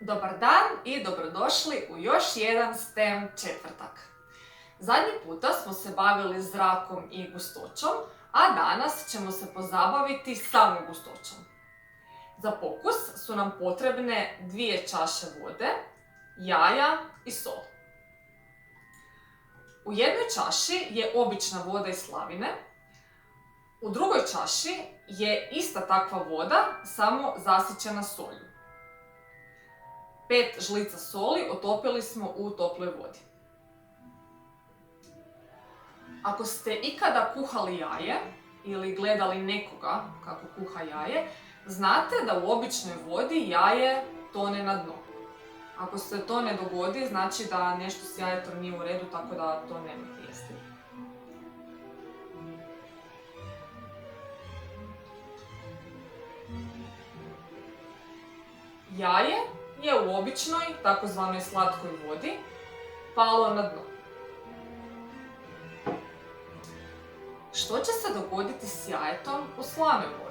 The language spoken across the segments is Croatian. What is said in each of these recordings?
Dobar dan i dobrodošli u još jedan STEM četvrtak. Zadnji puta smo se bavili zrakom i gustoćom, a danas ćemo se pozabaviti samo gustoćom. Za pokus su nam potrebne 2 čaše vode, jaja i sol. U jednoj čaši je obična voda iz slavine, u drugoj čaši je ista takva voda, samo zasićena solju. 5 žlica soli otopili smo u toploj vodi. Ako ste ikada kuhali jaje ili gledali nekoga kako kuha jaje, znate da u običnoj vodi jaje tone na dno. Ako se to ne dogodi, znači da nešto s jajetom nije u redu, tako da to nemojte jesti. Jaje je u običnoj, takozvanoj slatkoj vodi, palo na dno. Što će se dogoditi s jajetom u slanoj vodi?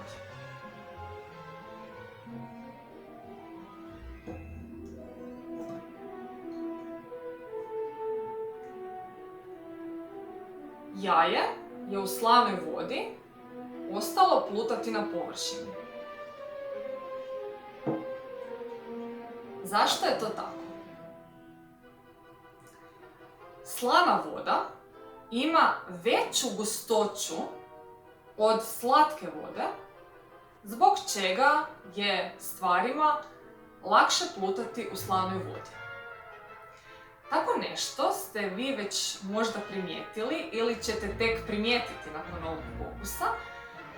Jaje je u slanoj vodi ostalo plutati na površini. Zašto je to tako? Slana voda ima veću gustoću od slatke vode, zbog čega je stvarima lakše plutati u slanoj vodi. Tako nešto ste vi već možda primijetili ili ćete tek primijetiti nakon ovog pokusa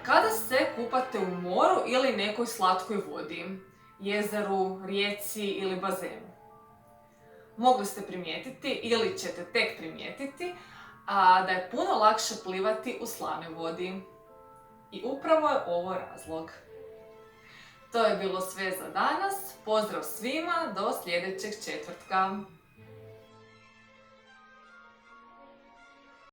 kada se kupate u moru ili nekoj slatkoj vodi, jezeru, rijeci ili bazenu. Mogli ste primijetiti ili ćete tek primijetiti da je puno lakše plivati u slanoj vodi. I upravo je ovo razlog. To je bilo sve za danas. Pozdrav svima, do sljedećeg četvrtka.